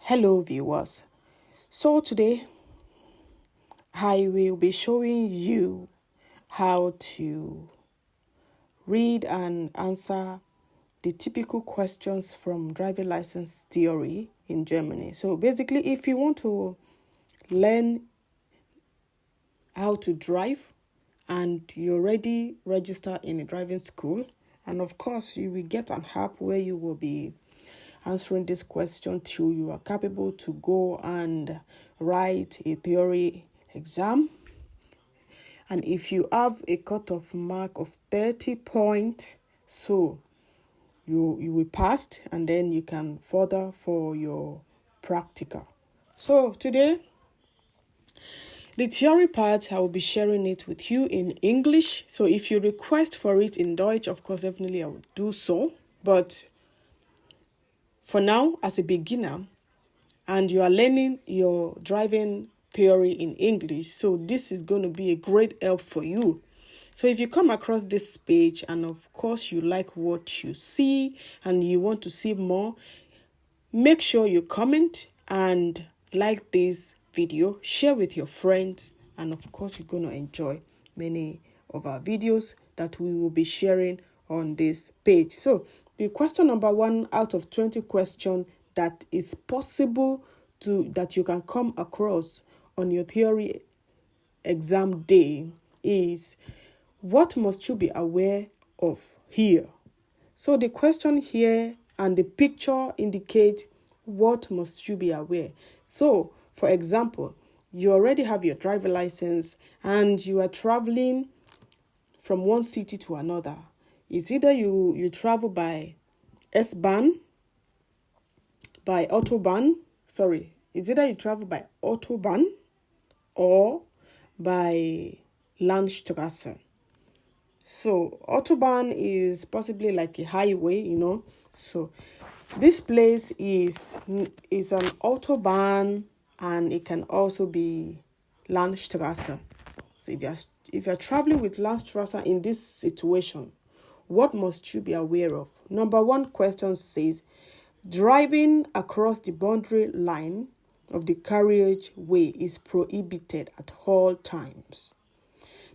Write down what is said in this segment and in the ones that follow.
Hello viewers. So today I will be showing you how to read and answer the typical questions from driving license theory in Germany. So basically, if you want to learn how to drive and you already register in a driving school, and of course you will get an app where you will be answering this question till you are capable to go and write a theory exam. And if you have a cutoff mark of 30 points, so you will pass, and then you can further for your practical. So today, the theory part, I will be sharing it with you in English. So if you request for it in Deutsch, of course, definitely I will do so. But for now, as a beginner, and you are learning your driving theory in English, so this is going to be a great help for you. So if you come across this page and of course you like what you see and you want to see more, make sure you comment and like this video, share with your friends, and of course you're going to enjoy many of our videos that we will be sharing on this page. So the question number 1 out of 20 questions that is possible that you can come across on your theory exam day is, what must you be aware of here? So the question here and the picture indicate what must you be aware. So for example, you already have your driver license and you are traveling from one city to another. It's either you travel by S-Bahn, by Autobahn, it's either you travel by Autobahn or by Landstraße. So Autobahn is possibly like a highway, So this place is an Autobahn, and it can also be Landstraße. So if you're traveling with Landstraße in this situation, what must you be aware of? Number 1 question says, driving across the boundary line of the carriageway is prohibited at all times.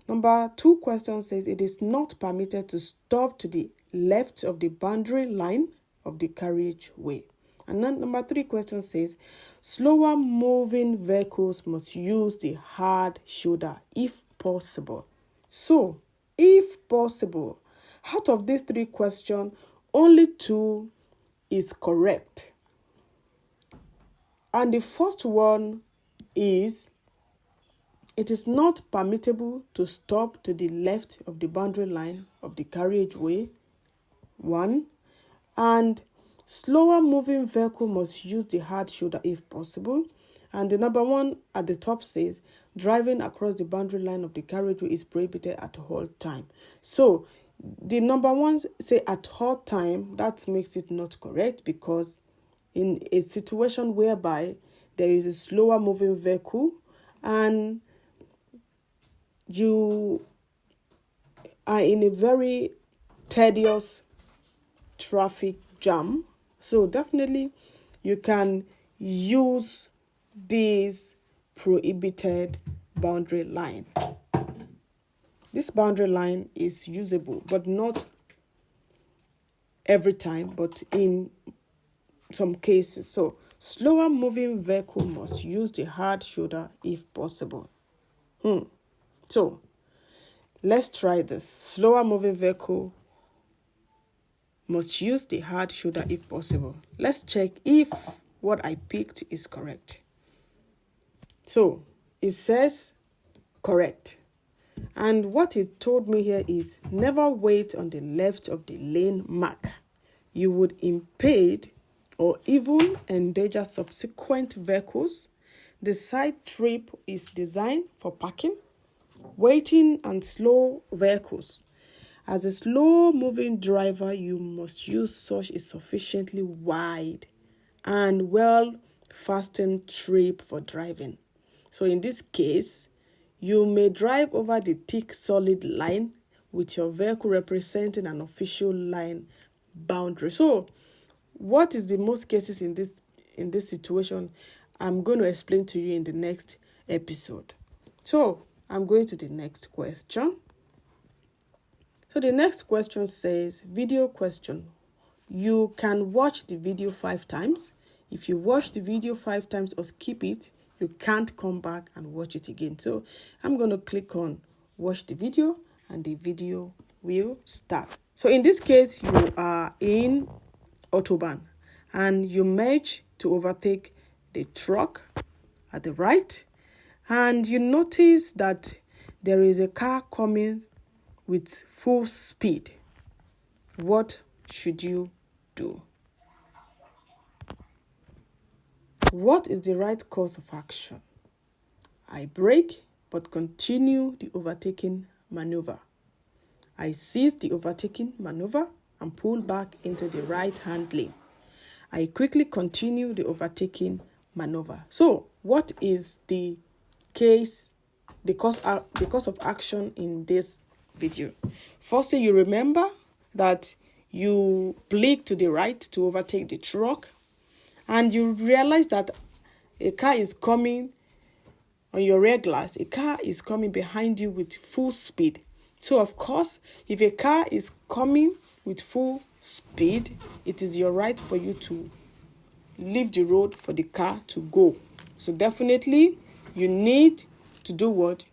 Number 2 question says, it is not permitted to stop to the left of the boundary line of the carriageway. And then number 3 question says, slower moving vehicles must use the hard shoulder if possible. So, if possible, out of these 3 questions, only 2 is correct. And the first one is, it is not permissible to stop to the left of the boundary line of the carriageway, 1. And slower moving vehicle must use the hard shoulder if possible. And the number 1 at the top says, driving across the boundary line of the carriageway is prohibited at all time. So the number 1 say at all time, that makes it not correct, because in a situation whereby there is a slower moving vehicle and you are in a very tedious traffic jam, so definitely you can use this prohibited boundary line. This boundary line is usable, but not every time, but in some cases. So slower moving vehicle must use the hard shoulder if possible. So let's try this. Slower moving vehicle must use the hard shoulder if possible. Let's check if what I picked is correct. So it says correct. And what it told me here is, never wait on the left of the lane mark. You would impede or even endanger subsequent vehicles. The side strip is designed for parking, waiting, and slow vehicles. As a slow-moving driver, you must use such a sufficiently wide and well-fastened strip for driving. So in this case, you may drive over the thick solid line with your vehicle representing an official line boundary. So what is the most cases in in this situation, I'm going to explain to you in the next episode. So I'm going to the next question. So the next question says, video question. You can watch the video 5 times. If you watch the video 5 times or skip it, you can't come back and watch it again. So I'm going to click on watch the video and the video will start. So in this case, you are in Autobahn and you merge to overtake the truck at the right, and you notice that there is a car coming with full speed. What should you do? What is the right course of action? I brake but continue the overtaking maneuver. I seize the overtaking maneuver and pull back into the right-hand lane. I quickly continue the overtaking maneuver. So, what is the course of action in this video? Firstly, you remember that you blink to the right to overtake the truck, and you realize that a car is coming on your rear glass. A car is coming behind you with full speed. So, of course, if a car is coming with full speed, it is your right for you to leave the road for the car to go. So, definitely, you need to do what?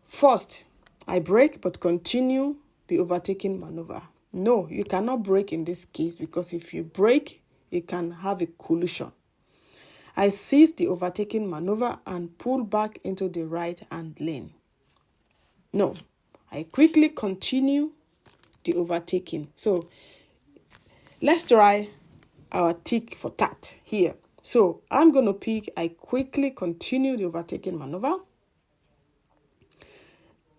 First, I brake but continue the overtaking maneuver. No, you cannot brake in this case, because if you brake, it can have a collision. I seize the overtaking maneuver and pull back into the right-hand lane. No, I quickly continue the overtaking. So let's try our tick for tat here. So I'm going to pick, I quickly continue the overtaking maneuver.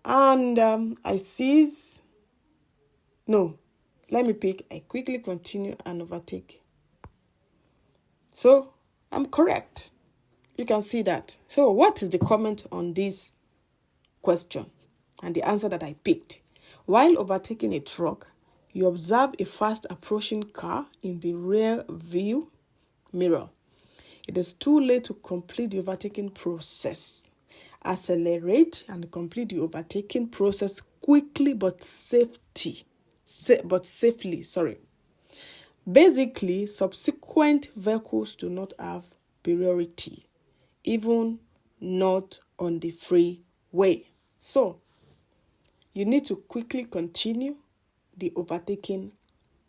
And I seize, no, let me pick, I quickly continue and overtake. So I'm correct. You can see that. So what is the comment on this question and the answer that I picked? While overtaking a truck, you observe a fast approaching car in the rear view mirror. It is too late to complete the overtaking process. Accelerate and complete the overtaking process quickly but safely. Basically, subsequent vehicles do not have priority, even not on the freeway. So, you need to quickly continue the overtaking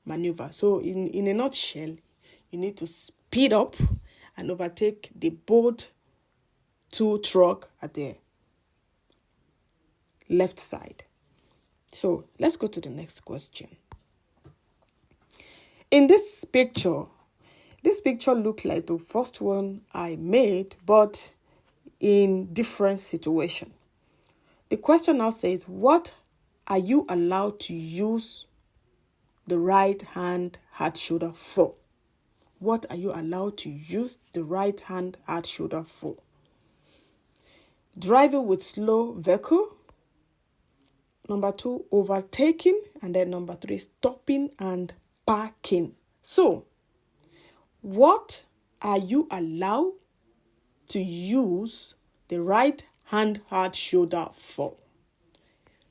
maneuver. So, in a nutshell, you need to speed up and overtake the both two truck at the left side. So, let's go to the next question. In this picture looked like the first one I made, but in different situation. The question now says, what are you allowed to use the right hand hard shoulder for? What are you allowed to use the right hand hard shoulder for? Driving with slow vehicle. Number 2, overtaking. And then number 3, stopping and parking. So, what are you allowed to use the right hand hard shoulder for?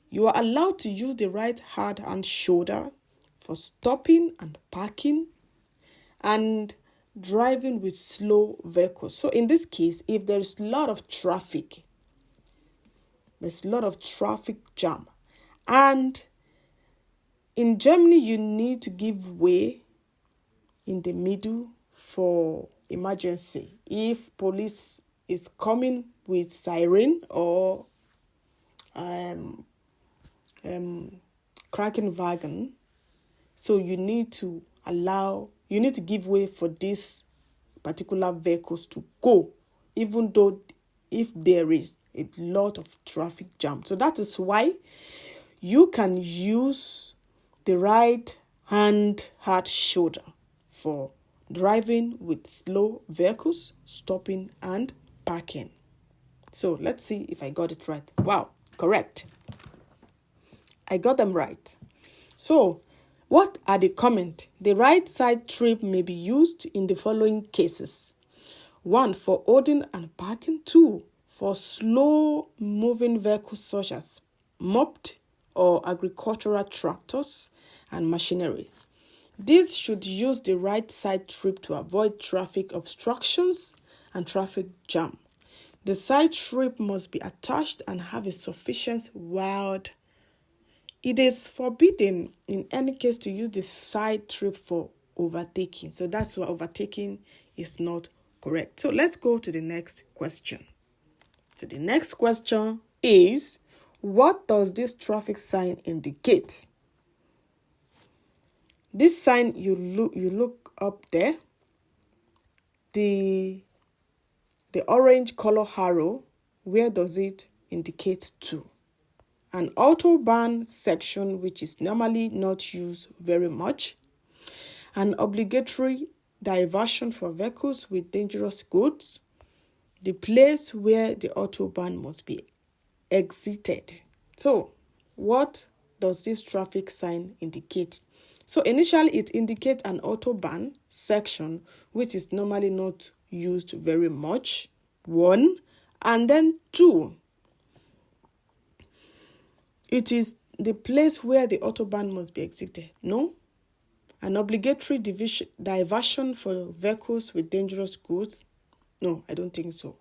You are allowed to use the right hand shoulder for stopping and parking and driving with slow vehicles. So in this case, if there's a lot of traffic, there's a lot of traffic jam, and in Germany, you need to give way in the middle for emergency. If police is coming with siren or Krankenwagen, so you need to give way for these particular vehicles to go, even though if there is a lot of traffic jam. So that is why you can use the right hand hard shoulder for driving with slow vehicles, stopping and parking. So let's see if I got it right. Wow, correct. I got them right. So What are the comments? The right side trip may be used in the following cases. 1. For holding and parking. 2. For slow-moving vehicles such as mopped or agricultural tractors and machinery. This should use the right side trip to avoid traffic obstructions and traffic jam. The side trip must be attached and have a sufficient wide. It is forbidden in any case to use the side trip for overtaking. So that's why overtaking is not correct. So let's go to the next question. So the next question is, what does this traffic sign indicate? This sign, you look up there, the orange color arrow, where does it indicate to? An autobahn section, which is normally not used very much. An obligatory diversion for vehicles with dangerous goods. The place where the autobahn must be exited. So, what does this traffic sign indicate? So, initially it indicates an autobahn section, which is normally not used very much. 1. And then 2. It is the place where the autobahn must be exited. No? An obligatory diversion for vehicles with dangerous goods. No, I don't think so.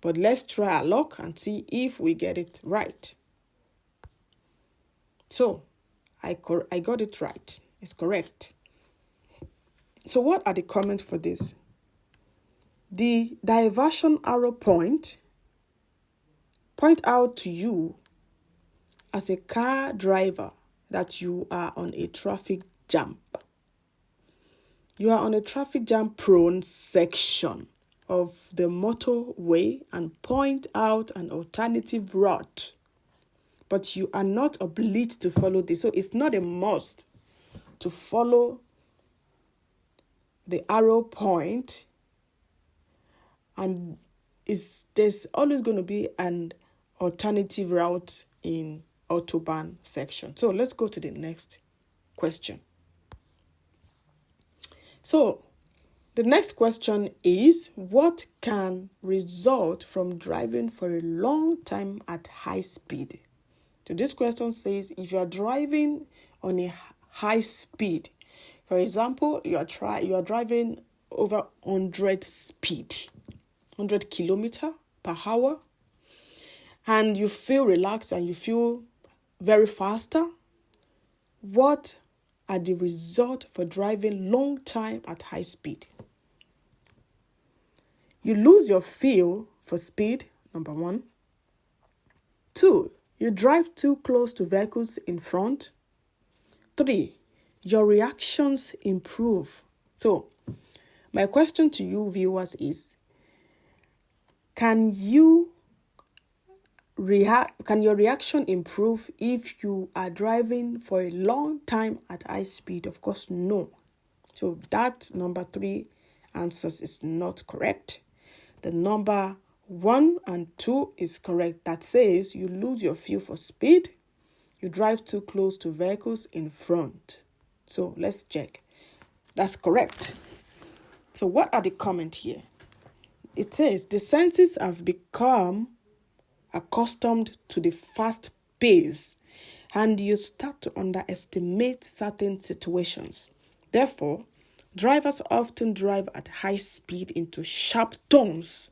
But let's try our luck and see if we get it right. So, I got it right. It's correct. So, what are the comments for this? The diversion arrow point out to you as a car driver that you are on a traffic jam. You are on a traffic jam prone section of the motorway and point out an alternative route. But you are not obliged to follow this. So it's not a must to follow the arrow point. And there's always going to be an alternative route in autobahn section. So let's go to the next question. So the next question is, what can result from driving for a long time at high speed? So this question says, if you are driving on a high speed, for example, you are driving over 100 kilometers per hour, and you feel relaxed and you feel very faster, what are the results for driving long time at high speed? You lose your feel for speed, number 1. 2, you drive too close to vehicles in front. 3, your reactions improve. So, my question to you viewers is, can your reaction improve if you are driving for a long time at high speed? Of course, no. So that number 3 answers is not correct. The number 1 and 2 is correct. That says you lose your feel for speed. You drive too close to vehicles in front. So let's check. That's correct. So what are the comments here? It says the senses have become accustomed to the fast pace and you start to underestimate certain situations. Therefore, drivers often drive at high speed into sharp turns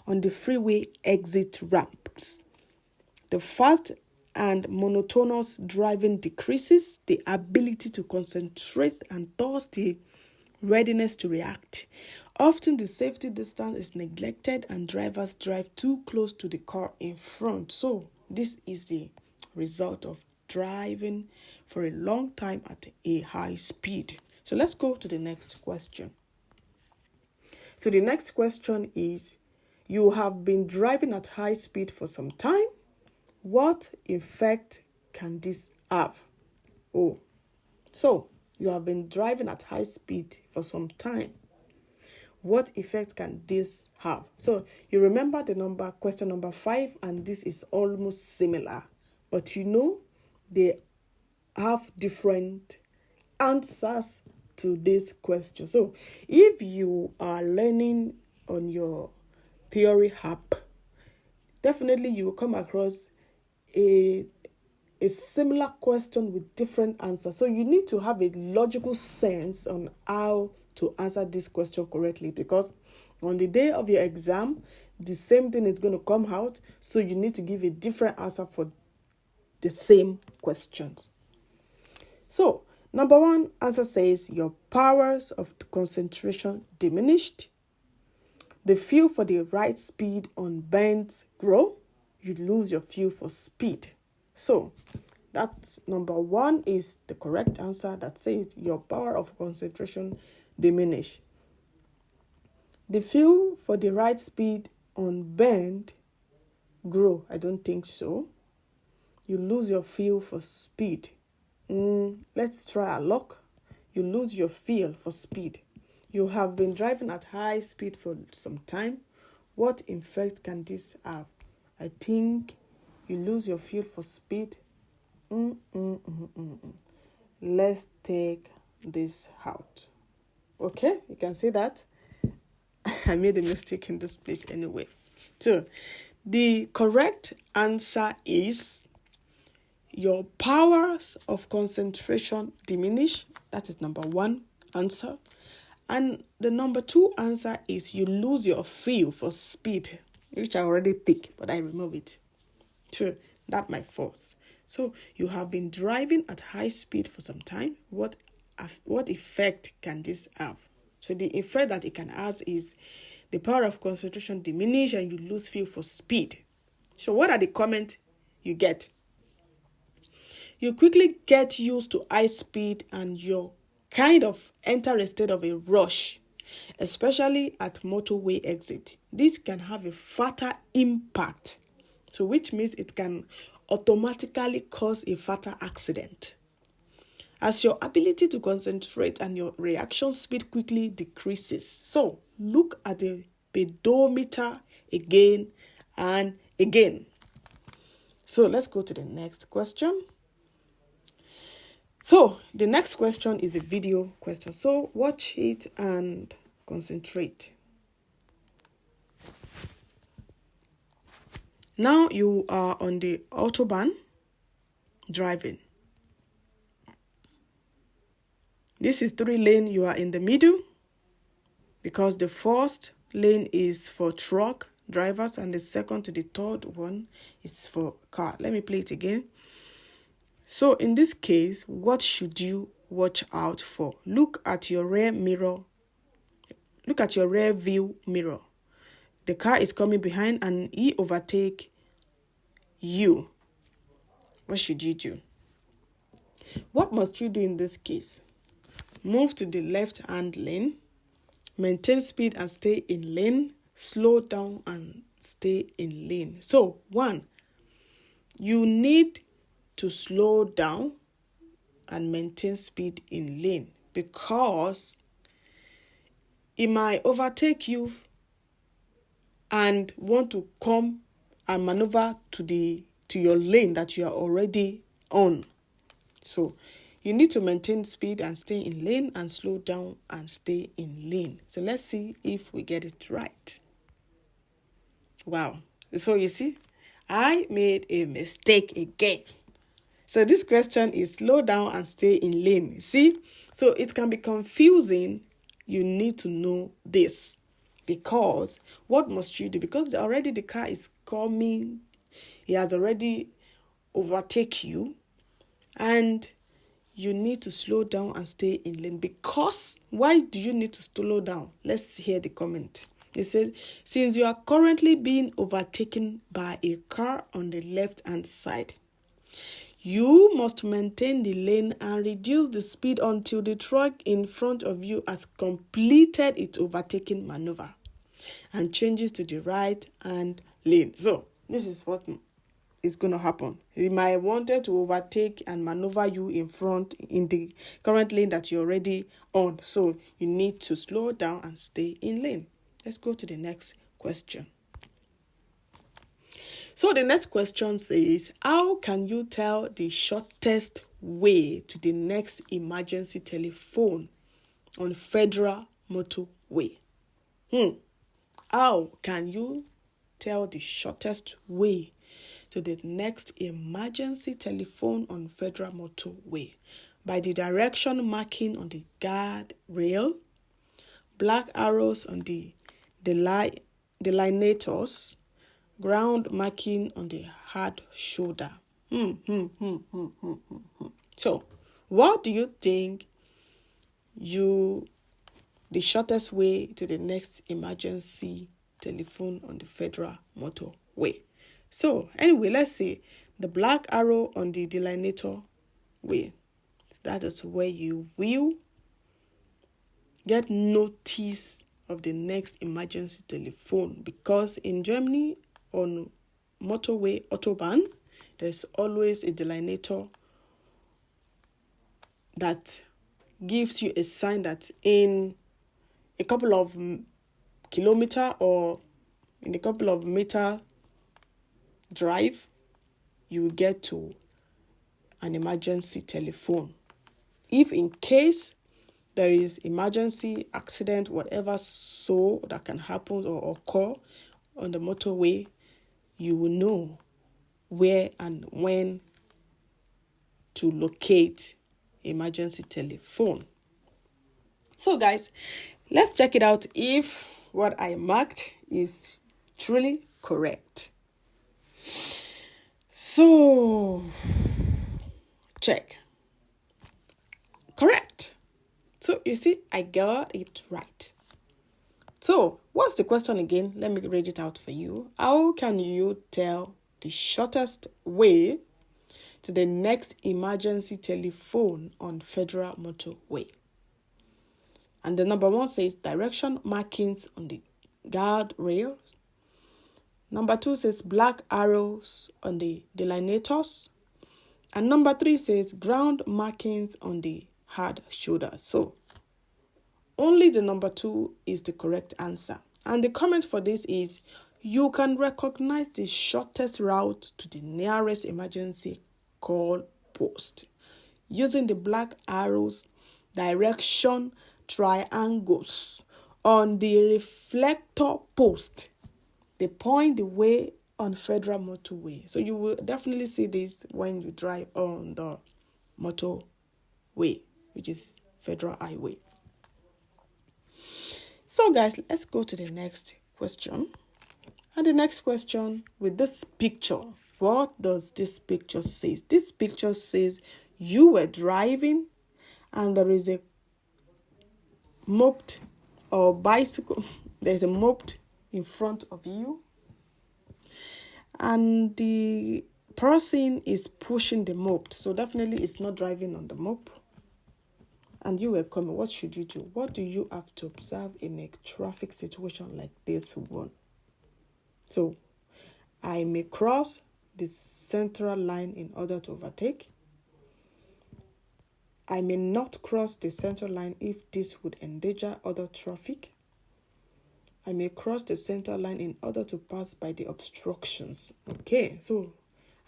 on the freeway exit ramps. The fast and monotonous driving decreases the ability to concentrate and thus the readiness to react. Often the safety distance is neglected and drivers drive too close to the car in front. So this is the result of driving for a long time at a high speed. So let's go to the next question. So the next question is, you have been driving at high speed for some time. What effect can this have? So you have been driving at high speed for some time. What effect can this have? So you remember the question number 5, and this is almost similar. But they have different answers to this question. So if you are learning on your theory app, definitely you will come across a similar question with different answers. So you need to have a logical sense on how to answer this question correctly, because on the day of your exam, the same thing is going to come out. So you need to give a different answer for the same questions. So number one answer says your powers of concentration diminished. The feel for the right speed on bends grow. You lose your feel for speed. So that's number one is the correct answer that says your power of concentration diminish. The feel for the right speed on bend grow. I don't think so. You lose your feel for speed. Let's try our luck. You lose your feel for speed. You have been driving at high speed for some time. What effect can this have? I think you lose your feel for speed. Let's take this out. Okay, you can see that. I made a mistake in this place anyway. So, the correct answer is your powers of concentration diminish. That is number one answer. And the number two answer is you lose your feel for speed, which I already take, but I remove it. So that's my fault. So you have been driving at high speed for some time. What effect can this have? So the effect that it can have is the power of concentration diminish and you lose feel for speed. So what are the comments you get? You quickly get used to high speed and you kind of enter a state of a rush, especially at motorway exit. This can have a fatal impact, so which means it can automatically cause a fatal accident, as your ability to concentrate and your reaction speed quickly decreases. So look at the pedometer again and again. So let's go to the next question. So the next question is a video question. So watch it and concentrate. Now you are on the autobahn driving. This is 3 lane. You are in the middle because the first lane is for truck drivers and the second to the third one is for car. Let me play it again. So in this case, what should you watch out for? Look at your rear mirror. Look at your rear view mirror. The car is coming behind and he overtake you. What should you do? What must you do in this case? Move to the left-hand lane. Maintain speed and stay in lane. Slow down and stay in lane. So, 1, you need to slow down and maintain speed in lane because it might overtake you and want to come and maneuver to your lane that you are already on. So you need to maintain speed and stay in lane and slow down and stay in lane. So let's see if we get it right. Wow. So you see, I made a mistake again. So this question is slow down and stay in lane. See? So it can be confusing. You need to know this. Because what must you do? Because already the car is coming. He has already overtaken you. And you need to slow down and stay in lane. Because why do you need to slow down? Let's hear the comment. It says, since you are currently being overtaken by a car on the left-hand side, you must maintain the lane and reduce the speed until the truck in front of you has completed its overtaking maneuver and changes to the right-hand lane. So, this is what is going to happen. He might wanted to overtake and maneuver you in front in the current lane that you're already on. So, you need to slow down and stay in lane. Let's go to the next question. So the next question says, how can you tell the shortest way to the next emergency telephone on Federal Motorway? How can you tell the shortest way to the next emergency telephone on Federal Motorway? By the direction marking on the guard rail, black arrows on the delineators, ground marking on the hard shoulder. So, what do you think the shortest way to the next emergency telephone on the Federal Motorway? So, anyway, let's see. The black arrow on the delineator way. That is where you will get notice of the next emergency telephone, because in Germany on motorway autobahn there's always a delineator that gives you a sign that in a couple of kilometer or in a couple of meter drive you will get to an emergency telephone. If in case there is emergency, accident, whatever so that can happen or occur on the motorway, you will know where and when to locate emergency telephone. So guys, let's check it out if what I marked is truly correct. So, check. Correct. So, you see, I got it right. So, what's the question again? Let me read it out for you. How can you tell the shortest way to the next emergency telephone on Federal Motorway? And the number 1 says direction markings on the guard rail. Number 2 says black arrows on the delineators. And number 3 says ground markings on the hard shoulder. So, only the number 2 is the correct answer. And the comment for this is, you can recognize the shortest route to the nearest emergency call post using the black arrows direction triangles on the reflector post. They point the way on Federal Motorway. So you will definitely see this when you drive on the motorway, which is Federal Highway. So guys, let's go to the next question. And the next question with this picture, what does this picture say? This picture says you were driving and there is a moped or bicycle. There's a moped in front of you. And the person is pushing the moped. So definitely it's not driving on the moped. And you were coming. What should you do? What do you have to observe in a traffic situation like this one? So, I may cross the central line in order to overtake. I may not cross the central line if this would endanger other traffic. I may cross the center line in order to pass by the obstructions. Okay, so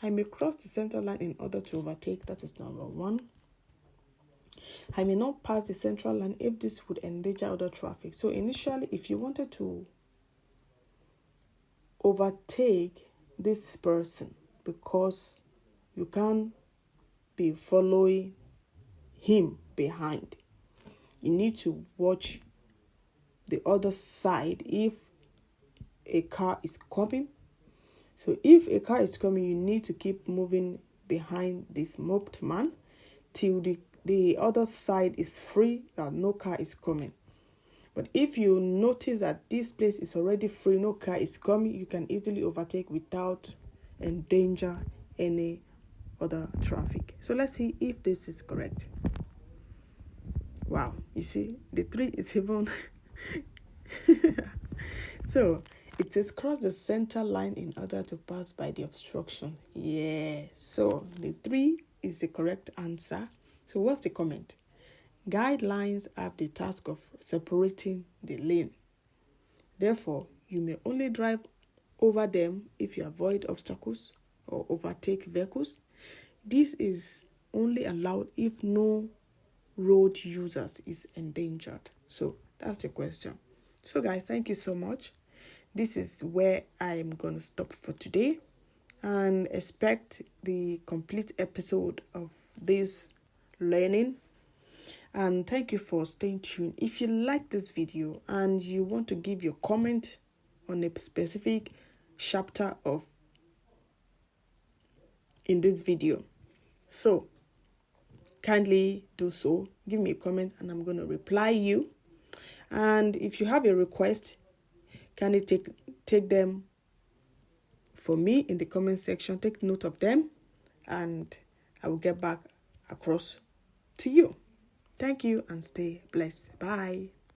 I may cross the center line in order to overtake. That is number 1. I may not pass the central line if this would endanger other traffic. So initially, if you wanted to overtake this person because you can't be following him behind, you need to watch the other side if a car is coming. So if a car is coming, you need to keep moving behind this moped man till the other side is free, that no car is coming. But if you notice that this place is already free, no car is coming, you can easily overtake without endanger any other traffic. So let's see if this is correct. Wow, you see, the 3 is even... So, it says cross the center line in order to pass by the obstruction. Yeah, so the 3 is the correct answer. So what's the comment? Guidelines have the task of separating the lane. Therefore, you may only drive over them if you avoid obstacles or overtake vehicles. This is only allowed if no road users is endangered. So that's the question. So guys, thank you so much. This is where I'm going to stop for today, and expect the complete episode of this learning. And thank you for staying tuned. If you like this video and you want to give your comment on a specific chapter of in this video, so kindly do so. Give me a comment and I'm going to reply you. And if you have a request, kindly take them for me in the comment section. Take note of them and I will get back across to you. Thank you and stay blessed. Bye.